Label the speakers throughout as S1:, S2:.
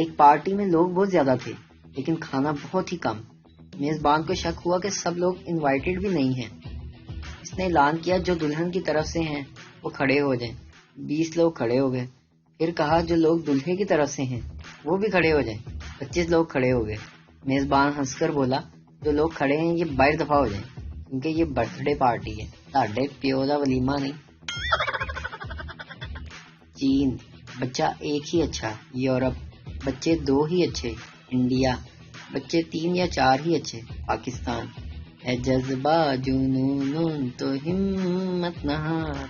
S1: ایک پارٹی میں لوگ بہت زیادہ تھے لیکن کھانا بہت ہی کم. میزبان کو شک ہوا کہ سب لوگ انوائٹڈ بھی نہیں ہیں. اس نے اعلان کیا جو دلہن کی طرف سے ہیں وہ کھڑے ہو جائیں. 20 لوگ کھڑے ہو گئے. پھر کہا جو لوگ دلہے کی طرف سے ہیں وہ بھی کھڑے ہو جائیں. 25 لوگ کھڑے ہو گئے. میزبان ہنس کر بولا جو لوگ کھڑے ہیں یہ باہر دفعہ ہو جائیں کیونکہ یہ برتھ ڈے پارٹی ہے, تہاڈے پیو دا ولیمہ نہیں. چین, بچہ ایک ہی اچھا. یورپ, بچے 2 ہی اچھے. انڈیا, بچے 3 یا 4 ہی اچھے. پاکستان, ہے جذبہ جنون تو ہمت نہ ہار.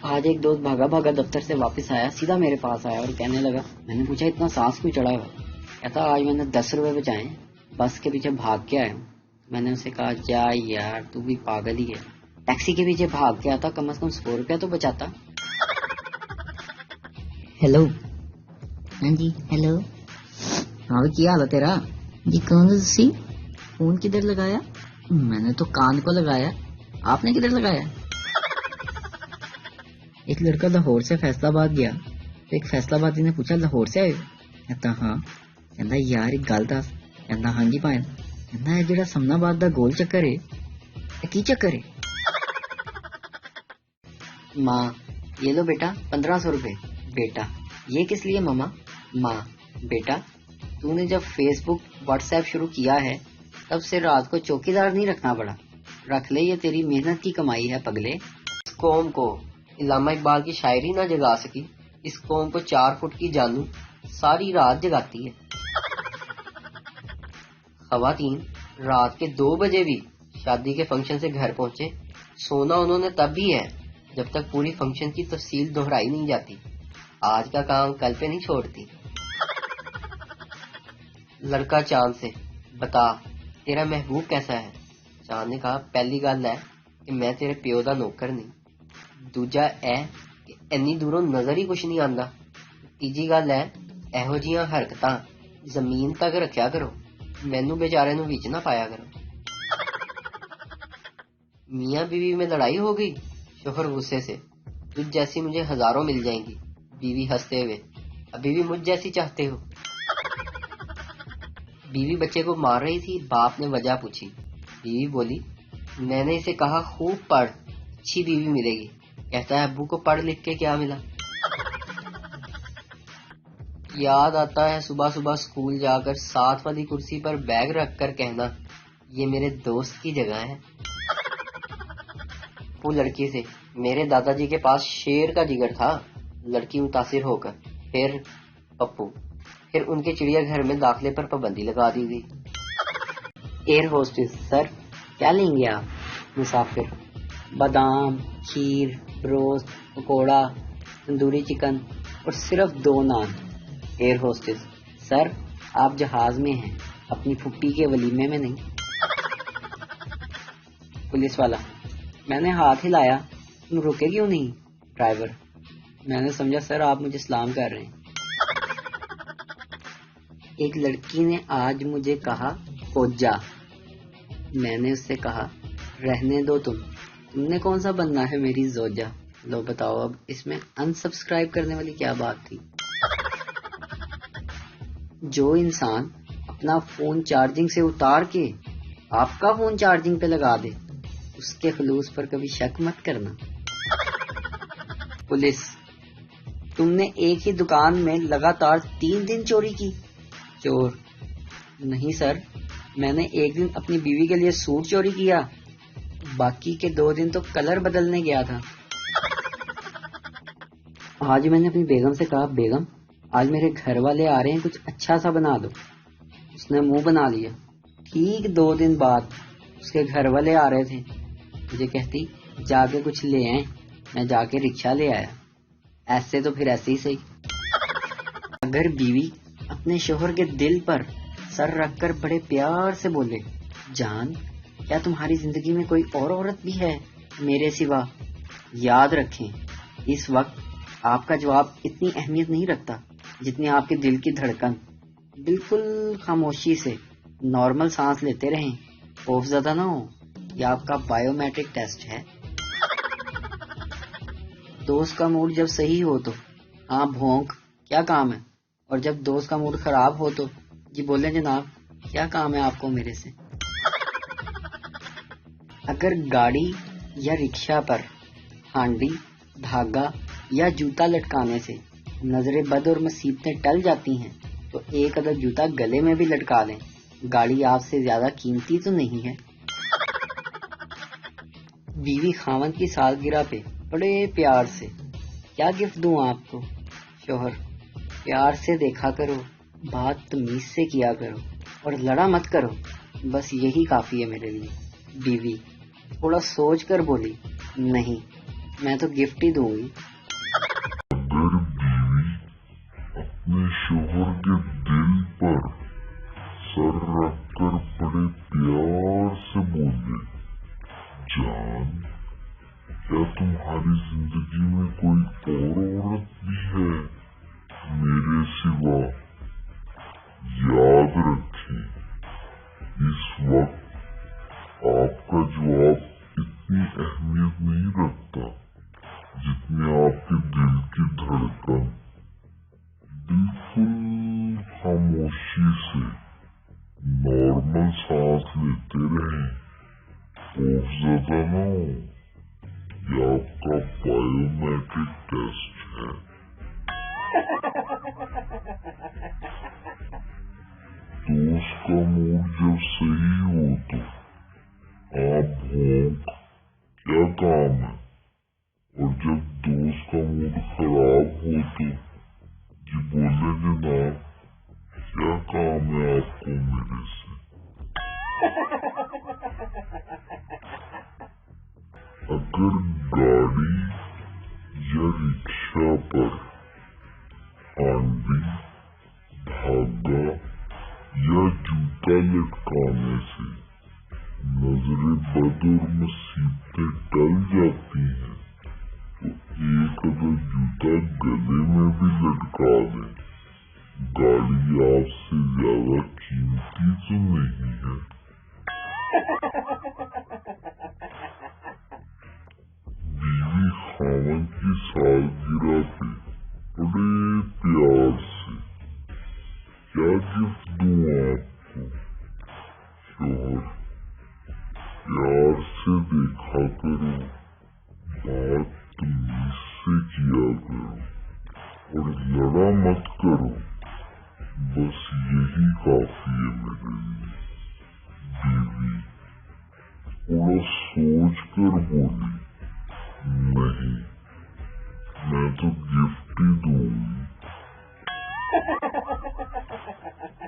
S1: آج ایک دوست بھاگا بھاگا دفتر سے واپس آیا, سیدھا میرے پاس آیا اور کہنے لگا, میں نے پوچھا اتنا سانس کیوں چڑھا ہوا؟ کہتا آج میں نے 10 روپے بچائے, بس کے پیچھے بھاگ کے آیا ہوں. میں نے اسے کہا جا یار تو بھی پاگل ہی ہے, ٹیکسی کے پیچھے بھاگ کے آتا کم از کم 100 روپیہ تو بچاتا. ہیلو. ہاں جی ہیلو. ہاں کیا حال ہے تیرا؟ جی کون سی فون کدھر لگایا؟ میں نے تو کان کو لگایا, آپ نے کدھر لگایا؟ ایک لڑکا لاہور سے فیصل آباد گیا. ایک فیصل آبادی نے پوچھا لاہور سے آئے؟ کہتا ہاں. کہتا یار ایک گل دس. کہتا ہاں جی پائن. کہتا ہے جڑا سمنا آباد دا گول چکر ہے یہ کی چکر ہے؟ ماں, یہ لو بیٹا 1500 روپے. بیٹا, یہ کس لیے ماما؟ ماں, بیٹا تو نے جب فیس بک واٹس ایپ شروع کیا ہے تب سے رات کو چوکیدار نہیں رکھنا پڑا. رکھ لے, یہ تیری محنت کی کمائی ہے پگلے. اس قوم کو علامہ اقبال کی شاعری نہ جگا سکی, اس قوم کو 4 فٹ کی جانو ساری رات جگاتی ہے. خواتین رات کے 2 بجے بھی شادی کے فنکشن سے گھر پہنچے. سونا انہوں نے تب بھی ہے جب تک پوری فنکشن کی تفصیل دہرائی نہیں جاتی. آج کا کام کل پہ نہیں چھوڑتی. لڑکا چاند سے, بتا تیرا محبوب کیسا ہے؟ چاند نے کہا پہلی گل ہے کہ میں تیرے پیو دا نوکر نہیں. دوجا اے کہ اینی دوروں نظر ہی کچھ نہیں آندا. تیجی گل ہے ایہو جیاں حرکتاں زمین تک رکھیا کرو, مینوں بیچارے نوں وچ نہ پایا کرو. میاں بیوی میں لڑائی ہو گئی. شوہر غصے سے, تجھ جیسی مجھے ہزاروں مل جائیں گی. بیوی ہنستے ہوئے, ابھی بھی مجھ جیسی چاہتے ہو؟ بیوی بچے کو مار رہی تھی, باپ نے وجہ پوچھی. بیوی بولی میں نے اسے کہا خوب پڑھ, اچھی بیوی ملے گی. کہتا ہے ابو کو پڑھ لکھ کے کیا ملا؟ یاد آتا ہے صبح صبح اسکول جا کر ساتھ والی کرسی پر بیگ رکھ کر کہنا یہ میرے دوست کی جگہ ہے. وہ لڑکی سے, میرے دادا جی کے پاس شیر کا جگر تھا. لڑکی متاثر ہو کر, پھر پپو, پھر ان کے چڑیا گھر میں داخلے پر پابندی لگا دی گئی. ایئر ہوسٹس, سر کیا لیں گے آپ؟ مسافر, بادام, کھیر, روسٹ, پکوڑا, تندوری چکن اور صرف 2 نان. ایئر ہوسٹس, سر آپ جہاز میں ہیں, اپنی پھپھی کے ولیمے میں نہیں. پولیس والا, میں نے ہاتھ ہلایا, تم رکے کیوں نہیں؟ ڈرائیور, میں نے سمجھا سر آپ مجھے سلام کر رہے ہیں. ایک لڑکی نے آج مجھے کہا کوجا. میں نے اس سے کہا رہنے دو, تم نے کون سا بننا ہے میری زوجہ. لو بتاؤ اب اس میں انسبسکرائب کرنے والی کیا بات تھی. جو انسان اپنا فون چارجنگ سے اتار کے آپ کا فون چارجنگ پہ لگا دے اس کے خلوص پر کبھی شک مت کرنا. پولیس, تم نے ایک ہی دکان میں لگاتار 3 دن چوری کی. چور, نہیں سر, میں نے ایک دن اپنی بیوی کے لیے سوٹ چوری کیا, باقی کے 2 دن تو کلر بدلنے گیا تھا. آج میں نے اپنی بیگم سے کہا بیگم آج میرے گھر والے آ رہے ہیں, کچھ اچھا سا بنا دو. اس نے منہ بنا لیا. ٹھیک 2 دن بعد اس کے گھر والے آ رہے تھے. مجھے کہتی جا کے کچھ لے آئیں. میں جا کے رکشہ لے آیا. ایسے تو پھر ایسے ہی صحیح. اگر بیوی اپنے شوہر کے دل پر سر رکھ کر بڑے پیار سے بولے جان کیا تمہاری زندگی میں کوئی اور عورت بھی ہے میرے سوا, یاد رکھیں اس وقت آپ کا جواب اتنی اہمیت نہیں رکھتا جتنی آپ کے دل کی دھڑکن. بالکل خاموشی سے نارمل سانس لیتے رہیں, خوف زدہ نہ ہو, یہ آپ کا بائیو میٹرک ٹیسٹ ہے. دوست کا موڈ جب صحیح ہو تو ہاں بھونک کیا کام ہے؟ اور جب دوست کا موڈ خراب ہو تو جی بولیں جناب کیا کام ہے آپ کو میرے سے؟ اگر گاڑی یا رکشہ پر ہانڈی، دھاگا یا جوتا لٹکانے سے نظر بد اور مصیبتیں ٹل جاتی ہیں تو ایک عدد جوتا گلے میں بھی لٹکا لیں، گاڑی آپ سے زیادہ قیمتی تو نہیں ہے۔ بیوی خاوند کی سالگرہ پہ بڑے پیار سے کیا گفٹ دوں آپ کو؟ شوہر پیار سے دیکھا کرو، بات تمیز سے کیا کرو اور لڑا مت کرو، بس یہی کافی ہے میرے لیے۔ بیوی تھوڑا سوچ کر بولی، نہیں میں تو گفٹ ہی دوں گی۔
S2: اگر بیوی اپنے شوہر کے دل پر سر رکھ کر بڑے پیار سے بولے، جان کیا تمہاری زندگی میں کوئی اور عورت بھی ہے میرے سوا؟ یاد رکھیں اس وقت آپ کا جواب اتنی اہمیت نہیں رکھتا جتنے آپ کے دل کی دھڑکن۔ بالکل خاموشی سے نارمل سانس لیتے رہیں، خوف زدہ نہ ہو، یہ آپ کا بایو میٹرک ٹیسٹ ہے۔ دوست کا موڈ جب صحیح ہو تو آپ بھونک کیا کام ہے، اور جب دوست کا موڈ خراب ہو تو جی بولے جناب کیا کام ہے آپ کو میرے سے؟ اگر گاڑی یا رکشہ پر ہانڈی، دھاگا یا جوتا لٹکانے سے نظر بد اور مصیبتیں ٹل جاتی ہیں تو ایک عدد جوتا گلے میں بھی لٹکا دیں، گاڑی آپ سے زیادہ قیمتی تو نہیں ہے۔ بیوی خاوند کی سالگرہ پہ بڑے پیار سے کیا گفٹ دوں آپ کو؟ شوہر پیار سے دیکھا کرو، بات تمیز سے کیا کرو اور لڑا مت کرو، بس یہی کافی ہے میرے لیے۔ بیوی تھوڑا سوچ کر بولی، نہیں میں تو گفٹ ہی دوں گی۔